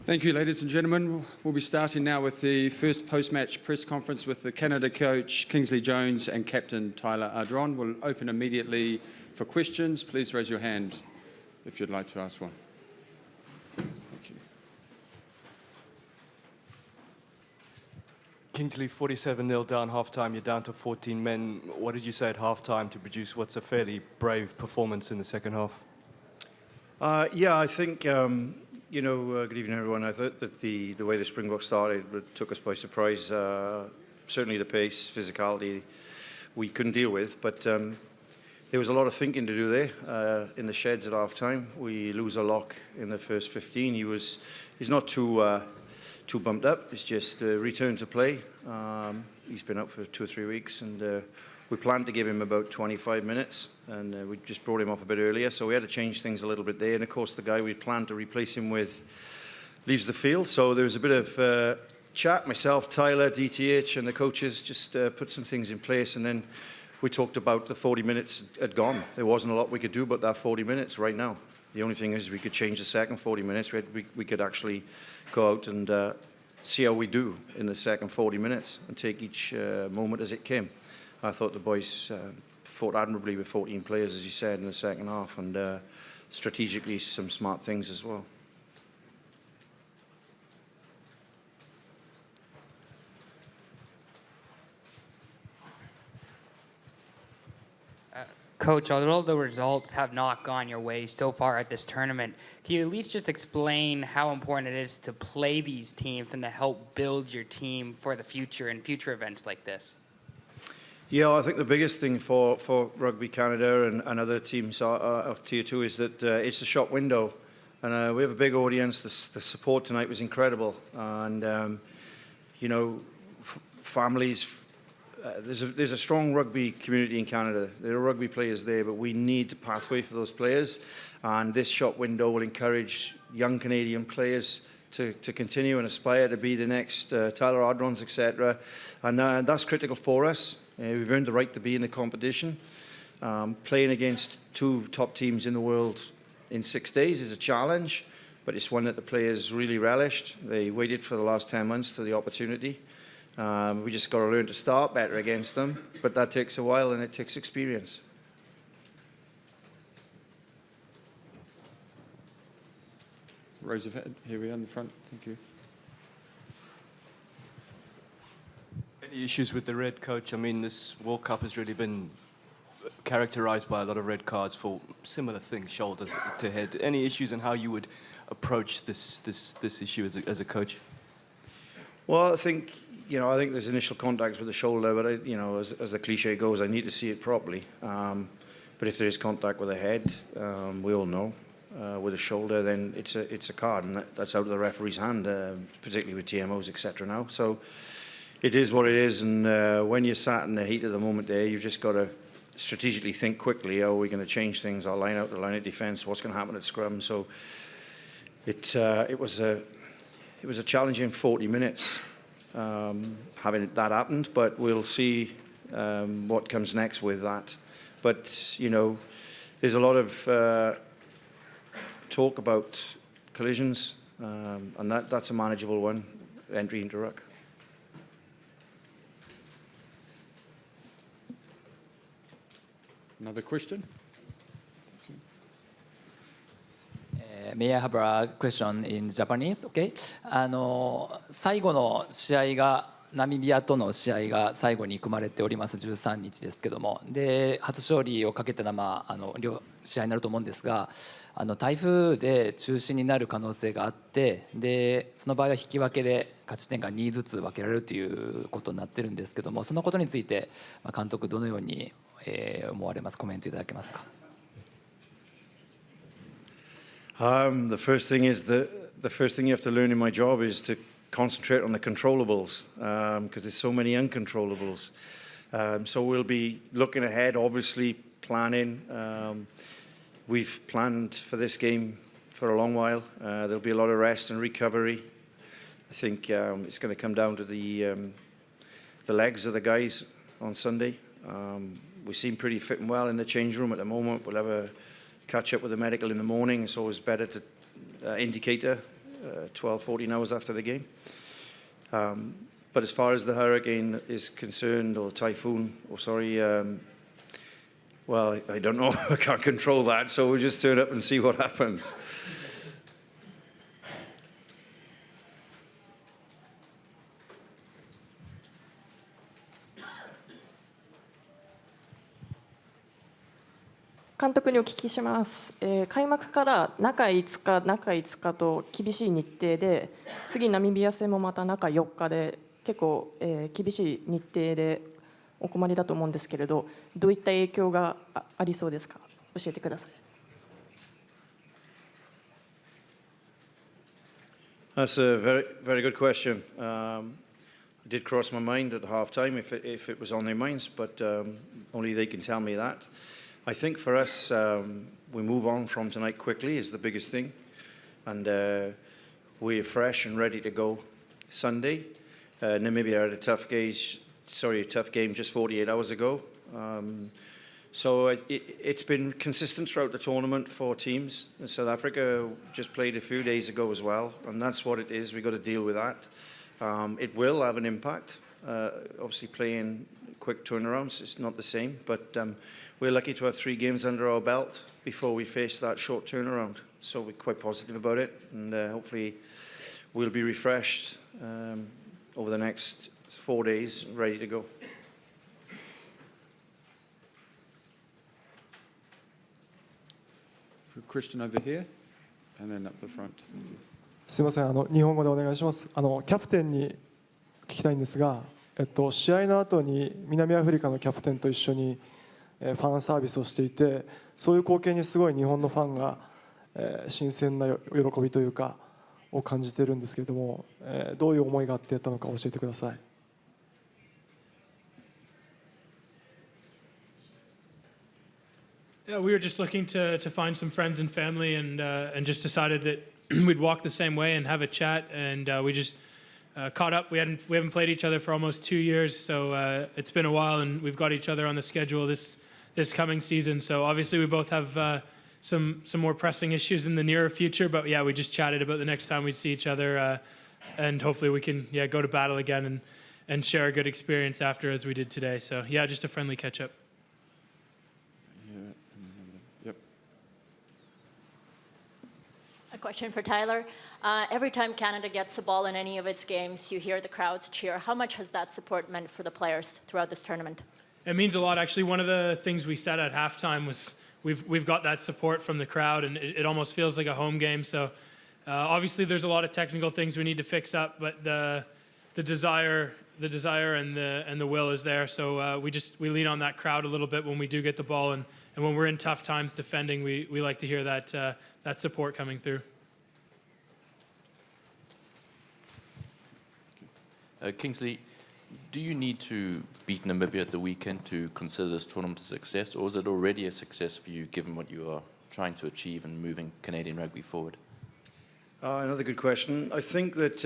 Thank you, ladies and gentlemen. We'll be starting now with the first post-match press conference with the Canada coach, Kingsley Jones, and captain, Tyler Ardron. We'll open immediately for questions. Please raise your hand if you'd like to ask one. Thank you. Kingsley, 47-0 down half-time. You're down to 14 men. What did you say at half-time to produce what's a fairly brave performance in the second half? Yeah, I think, good evening, everyone. I thought that the way the Springboks started took us by surprise. Certainly the pace, physicality, we couldn't deal with. But there was a lot of thinking to do there in the sheds at half-time. We lose a lock in the first 15. He's not too bumped up. It's just return to play. He's been out for 2 or 3 weeks, and we planned to give him about 25 minutes, and we just brought him off a bit earlier, so we had to change things a little bit there. And of course, the guy we planned to replace him with leaves the field, so there was a bit of chat. Myself, Tyler, DTH, and the coaches just put some things in place, and then we talked about the 40 minutes had gone. There wasn't a lot we could do about that 40 minutes right now. The only thing is we could change the second 40 minutes. We could actually go out and see how we do in the second 40 minutes and take each moment as it came. I thought the boys fought admirably with 14 players, as you said, in the second half, and strategically some smart things as well. Coach, although the results have not gone your way so far at this tournament, can you at least just explain how important it is to play these teams and to help build your team for the future and future events like this? Yeah, I think the biggest thing for Rugby Canada and other teams of Tier 2 is that it's a shop window. And we have a big audience. The support tonight was incredible. And, families, there's a strong rugby community in Canada. There are rugby players there, but we need a pathway for those players. And this shop window will encourage young Canadian players to continue and aspire to be the next Tyler Ardrons, etc. And that's critical for us. We've earned the right to be in the competition. Playing against 2 top teams in the world in 6 days is a challenge, but it's one that the players really relished. They waited for the last 10 months for the opportunity. We just got to learn to start better against them, but that takes a while and it takes experience. Roosevelt, here we are in the front. Thank you. Any issues with the red, coach? I mean, this World Cup has really been characterized by a lot of red cards for similar things, shoulder to head. Any issues in how you would approach this issue as a coach? Well, I think there's initial contacts with the shoulder, but as the cliche goes, I need to see it properly. But if there is contact with the head, we all know with the shoulder, then it's a card, and that's out of the referee's hand, particularly with TMOs, etc. Now, so. It is what it is, and when you're sat in the heat of the moment there, you've just got to strategically think quickly. How are we going to change things? Our line out, the line of defence. What's going to happen at scrum? So it was a challenging 40 minutes having that happened, but we'll see what comes next with that. But there's a lot of talk about collisions, and that's a manageable one. Entry into ruck. Another question? May I have a question in Japanese? Okay. 最後の試合がナミビアとの試合が最後に組まれております13日ですけども、で初勝利をかけた両試合になると思うんですが、台風で中止になる可能性があって、でその場合は引き分けで勝ち点が2ずつ分けられるということになってるんですけども、そのことについて監督どのように思われます？コメントいただけますか？ The first thing you have to learn in my job is to concentrate on the controllables, because there's so many uncontrollables. So we'll be looking ahead, obviously planning. We've planned for this game for a long while. There'll be a lot of rest and recovery. I think it's going to come down to the legs of the guys on Sunday. We seem pretty fit and well in the change room at the moment. We'll have a catch up with the medical in the morning. It's always better to indicator 12, 14 hours after the game. But as far as the hurricane is concerned, or typhoon, well, I don't know. I can't control that, so we'll just turn up and see what happens. 監督にお聞きします。開幕から中5日と厳しい日程で、次ナミビア戦もまた中4日で結構、厳しい日程でお困りだと思うんですけれど、どういった影響がありそうですか？教えてください。That's a very, very good question. It did cross my mind at halftime if it was on their minds, but only they can tell me that. I think for us, we move on from tonight quickly is the biggest thing, and we're fresh and ready to go Sunday. Namibia had a tough game just 48 hours ago. So it's been consistent throughout the tournament for teams. South Africa just played a few days ago as well, and that's what it is. We've got to deal with that. It will have an impact. Obviously, playing quick turnarounds is not the same, but we're lucky to have 3 games under our belt before we face that short turnaround. So we're quite positive about it, and hopefully we'll be refreshed over the next 4 days, ready to go. Question over here, and then up the front. すみません、日本語でお願いします。キャプテンに聞きたいんですが、試合の後に南アフリカのキャプテンと一緒にファンサービスをしていて、そういう光景にすごい日本のファンが新鮮な喜びというかを感じているんですけれども、どういう思いがあってやったのか教えてください。Yeah, we were just looking to find some friends and family, and just decided that we'd walk the same way and have a chat, and we just caught up. We haven't played each other for almost 2 years, so it's been a while, and we've got each other on the schedule this coming season. So obviously we both have some more pressing issues in the nearer future, but yeah, we just chatted about the next time we'd see each other, and hopefully we can go to battle again and share a good experience after as we did today. So yeah, just a friendly catch up. A question for Tyler. Every time Canada gets a ball in any of its games, you hear the crowds cheer. How much has that support meant for the players throughout this tournament? It means a lot. Actually, one of the things we said at halftime was we've got that support from the crowd, and it almost feels like a home game. So obviously there's a lot of technical things we need to fix up, but the desire and the will is there. So we lean on that crowd a little bit when we do get the ball, and when we're in tough times defending, we like to hear that support coming through. Kingsley, do you need to beat Namibia at the weekend to consider this tournament a success, or is it already a success for you given what you are trying to achieve and moving Canadian rugby forward? Another good question. I think that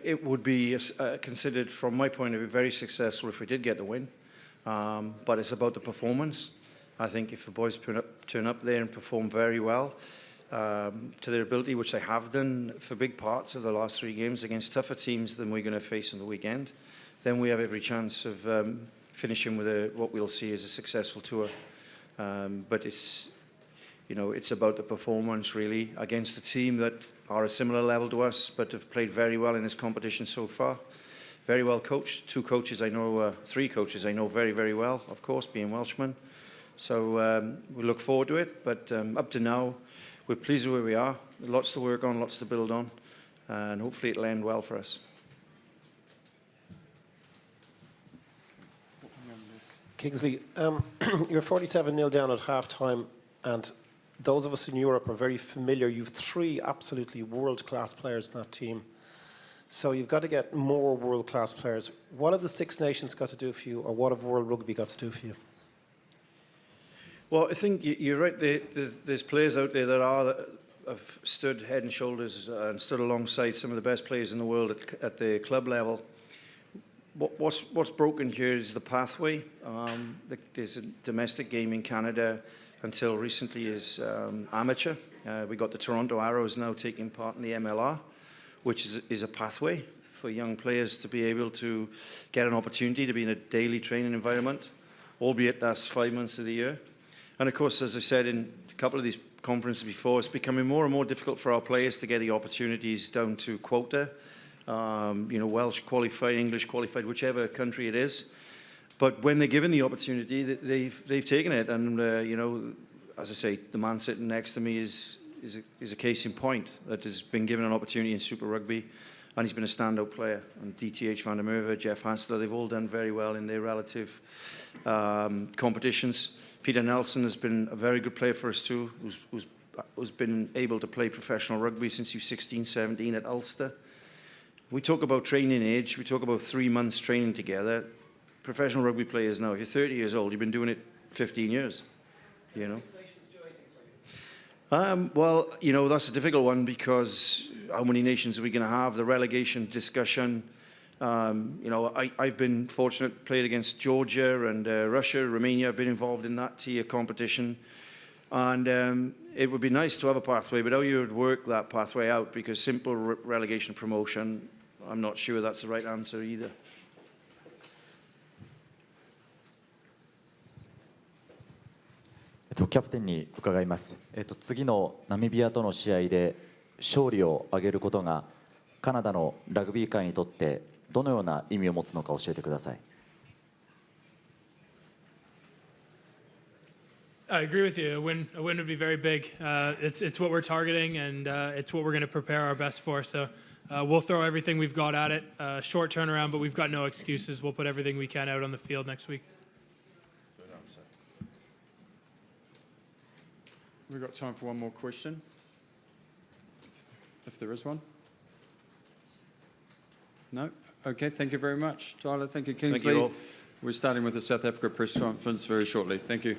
it would be considered, from my point of view, very successful if we did get the win. But it's about the performance. I think if the boys turn up there and perform very well to their ability, which they have done for big parts of the last 3 games against tougher teams than we're going to face on the weekend, then we have every chance of finishing with what we'll see as a successful tour. But it's about the performance really against a team that are a similar level to us, but have played very well in this competition so far. Very well coached. 3 coaches I know very, very well, of course, being Welshmen. So we look forward to it, but up to now, we're pleased with where we are. Lots to work on, lots to build on, and hopefully it'll end well for us. Kingsley, you're 47-0 down at half-time, and those of us in Europe are very familiar. You've 3 absolutely world-class players in that team. So you've got to get more world-class players. What have the 6 Nations got to do for you, or what have World Rugby got to do for you? Well, I think you're right. There's players out there that have stood head and shoulders and stood alongside some of the best players in the world at the club level. What's broken here is the pathway. There's a domestic game in Canada until recently is amateur. We got the Toronto Arrows now taking part in the MLR. which is a pathway for young players to be able to get an opportunity to be in a daily training environment, albeit that's 5 months of the year. And of course, as I said in a couple of these conferences before, it's becoming more and more difficult for our players to get the opportunities down to quota, Welsh qualified, English qualified, whichever country it is. But when they're given the opportunity, they've taken it. And, as I say, the man sitting next to me is a case in point that has been given an opportunity in Super Rugby, and he's been a standout player. And DTH Van der Merwe, Jeff Hansler, they've all done very well in their relative competitions. Peter Nelson has been a very good player for us too, who's been able to play professional rugby since he was 16, 17 at Ulster. We talk about training age, we talk about 3 months training together. Professional rugby players now, if you're 30 years old, you've been doing it 15 years, Well, that's a difficult one because how many nations are we going to have? The relegation discussion. I've been fortunate, played against Georgia and Russia, Romania. I've been involved in that tier competition. And it would be nice to have a pathway, but how you would work that pathway out, because simple relegation promotion, I'm not sure that's the right answer either. キャプテンに伺います。次のナミビアとの試合で勝利を挙げることがカナダのラグビー界にとってどのような意味を持つのか教えてください。I agree with you. A win would be very big. It's what we're targeting, and it's what we're going to prepare our best for. So we'll throw everything we've got at it. Short turnaround, but we've got no excuses. We'll put everything we can out on the field next week. We've got time for one more question, if there is one. No? Okay, thank you very much, Tyler. Thank you, Kingsley. Thank you all. We're starting with the South Africa press conference very shortly. Thank you.